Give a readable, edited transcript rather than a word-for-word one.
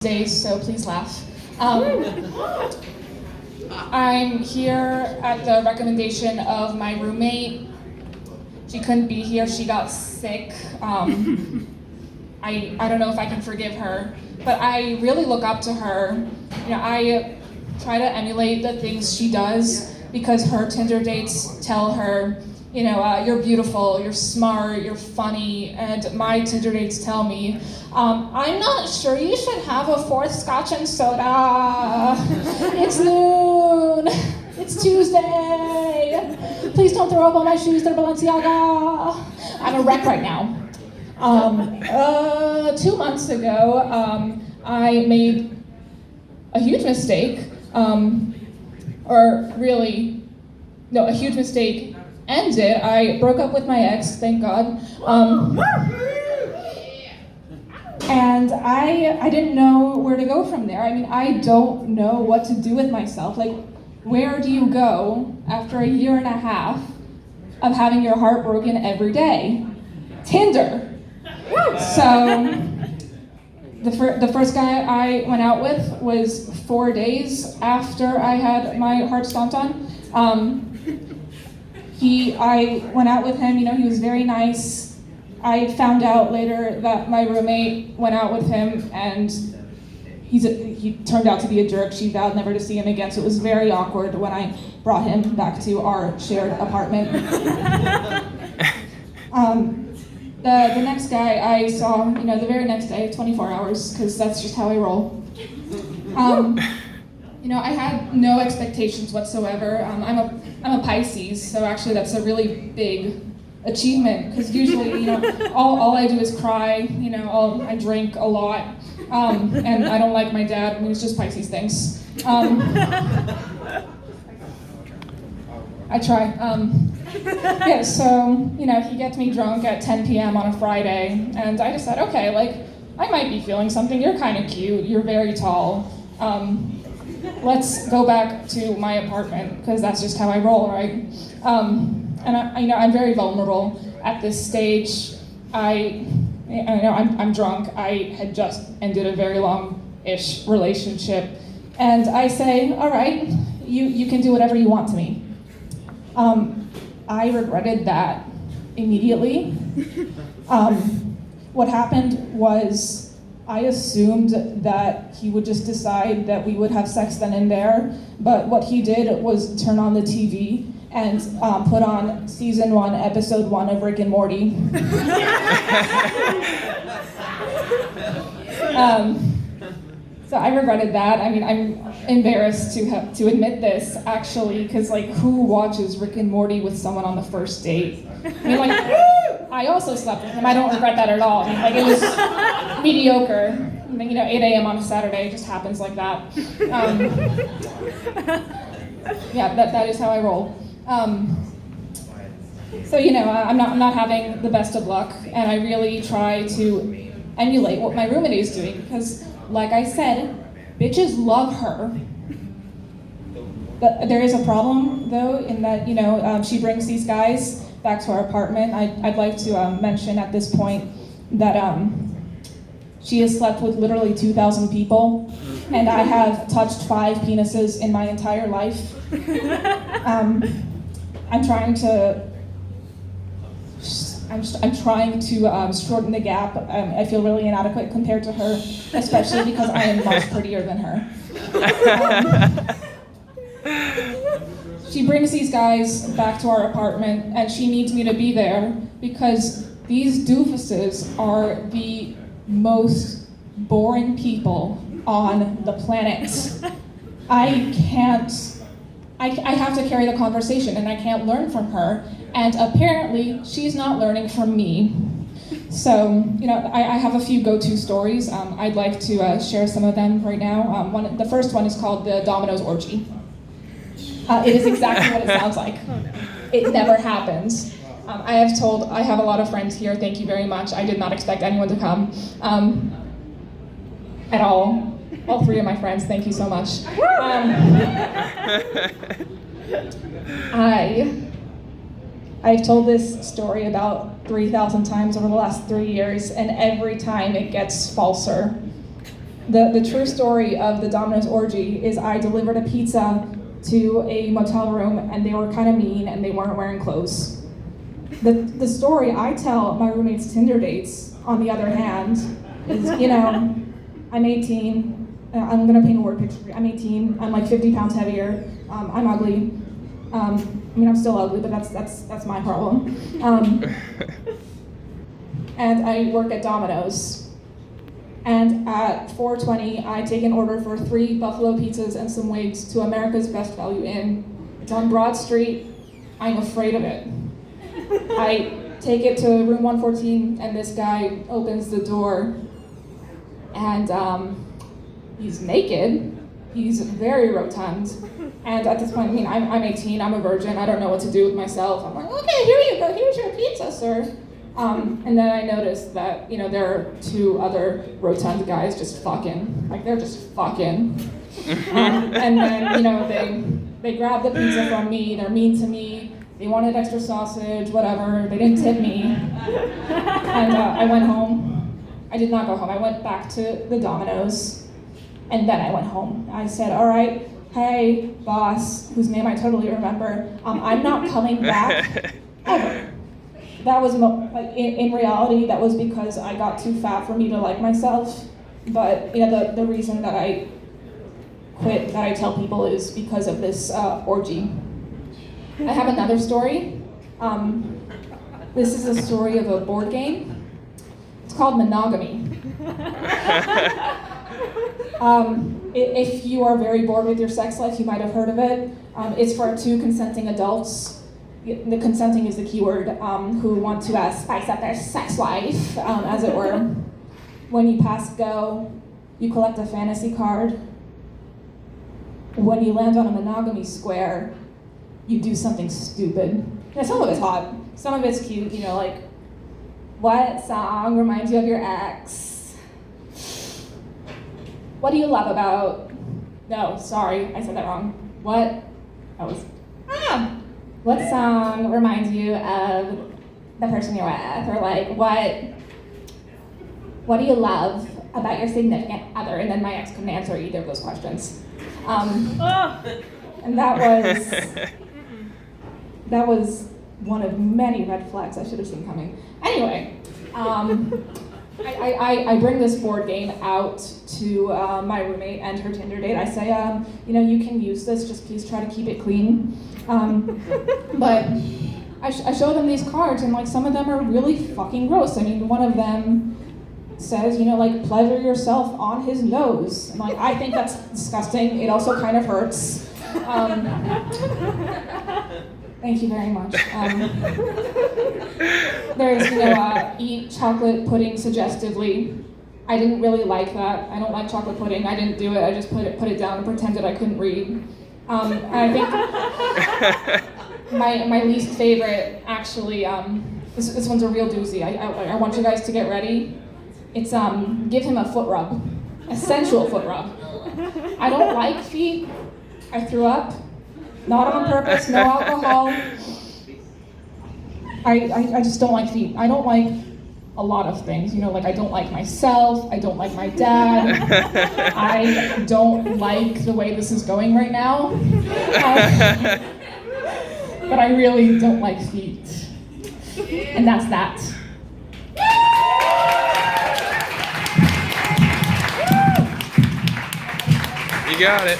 days, so please laugh. I'm here at the recommendation of my roommate. She couldn't be here, she got sick. I don't know if I can forgive her, but I really look up to her. I try to emulate the things she does because her Tinder dates tell her, you're beautiful, you're smart, you're funny, and my Tinder dates tell me, I'm not sure you should have a fourth scotch and soda. It's noon. It's Tuesday. Please don't throw up on my shoes, they're Balenciaga. I'm a wreck right now. 2 months ago, I made a huge mistake, a huge mistake ended. I broke up with my ex, thank God. And I didn't know where to go from there. I don't know what to do with myself. Where do you go after a year and a half of having your heart broken every day? Tinder. So, the first guy I went out with was 4 days after I had my heart stomped on. I went out with him, he was very nice. I found out later that my roommate went out with him and he turned out to be a jerk. She vowed never to see him again, so it was very awkward when I brought him back to our shared apartment. The next guy I saw, the very next day, 24 hours, because that's just how I roll. I had no expectations whatsoever. I'm a Pisces, so actually that's a really big achievement, because usually, all I do is cry, I drink a lot, and I don't like my dad. It's just Pisces things. I try. So, he gets me drunk at 10 p.m. on a Friday, and I decide, okay, I might be feeling something. You're kind of cute. You're very tall. Let's go back to my apartment, because that's just how I roll, right? And I'm very vulnerable at this stage. I'm drunk. I had just ended a very long-ish relationship, and I say, all right, you can do whatever you want to me. I regretted that immediately. What happened was I assumed that he would just decide that we would have sex then and there, but what he did was turn on the TV and put on season 1, episode 1 of Rick and Morty. So I regretted that. I'm embarrassed to admit this, actually, because who watches Rick and Morty with someone on the first date? I also slept with him. I don't regret that at all. It was mediocre. 8 a.m. on a Saturday, it just happens like that. That is how I roll. So I'm not having the best of luck, and I really try to emulate what my roommate is doing, because, like I said, bitches love her. But there is a problem, though, in that she brings these guys back to our apartment. I'd like to mention at this point that she has slept with literally 2,000 people, and I have touched 5 penises in my entire life. I'm trying to shorten the gap. I feel really inadequate compared to her, especially because I am much prettier than her. She brings these guys back to our apartment, and she needs me to be there because these doofuses are the most boring people on the planet. I have to carry the conversation, and I can't learn from her, and apparently she's not learning from me. So, I have a few go-to stories. I'd like to share some of them right now. The first one is called the Domino's Orgy. It is exactly what it sounds like. It never happens. I have a lot of friends here, thank you very much. I did not expect anyone to come at all. All 3 of my friends, thank you so much. I've told this story about 3,000 times over the last 3 years, and every time it gets falser. The true story of the Domino's orgy is I delivered a pizza to a motel room and they were kind of mean and they weren't wearing clothes. The story I tell my roommates' Tinder dates, on the other hand, is, I'm 18, I'm gonna paint a word picture for you. I'm 18, I'm like 50 pounds heavier, I'm ugly. I'm still ugly, but that's my problem. And I work at Domino's. And at 4:20, I take an order for 3 buffalo pizzas and some wigs to America's Best Value Inn. It's on Broad Street. I'm afraid of it. I take it to room 114, and this guy opens the door, and he's naked. He's very rotund. And at this point, I'm 18, I'm a virgin, I don't know what to do with myself. I'm like, okay, here you go, here's your pizza, sir. And then I noticed that, there are 2 other rotund guys just fucking. Like, they're just fucking. And then, they grab the pizza from me, they're mean to me, they wanted extra sausage, whatever, they didn't tip me. And I went home. I did not go home, I went back to the Domino's, and then I went home. I said, all right, hey, boss, whose name I totally remember, I'm not coming back, ever. That was, in reality, that was because I got too fat for me to like myself. But the reason that I quit, that I tell people, is because of this orgy. I have another story. This is a story of a board game. It's called Monogamy. If you are very bored with your sex life, you might have heard of it. It's for 2 consenting adults. The consenting is the key word, who want to spice up their sex life, as it were. When you pass go, you collect a fantasy card. When you land on a monogamy square, you do something stupid. Some of it's hot, some of it's cute, like, what song reminds you of your ex? What do you love about? No, sorry, I said that wrong. What? That was, what song reminds you of the person you're with? Or like, what do you love about your significant other? And then my ex couldn't answer either of those questions. And that was one of many red flags I should have seen coming. Anyway, I bring this board game out to my roommate and her Tinder date. I say, you can use this, just please try to keep it clean. But I show them these cards, and some of them are really fucking gross. One of them says, pleasure yourself on his nose. And I think that's disgusting. It also kind of hurts. Thank you very much. There's, eat chocolate pudding suggestively. I didn't really like that. I don't like chocolate pudding. I didn't do it. I just put it down and pretended I couldn't read. And I think my least favorite, actually, this one's a real doozy. I want you guys to get ready. It's give him a foot rub, a sensual foot rub. I don't like feet. I threw up. Not on purpose, no alcohol. I just don't like feet. I don't like a lot of things, I don't like myself, I don't like my dad, I don't like the way this is going right now, but I really don't like feet, and that's that. You got it.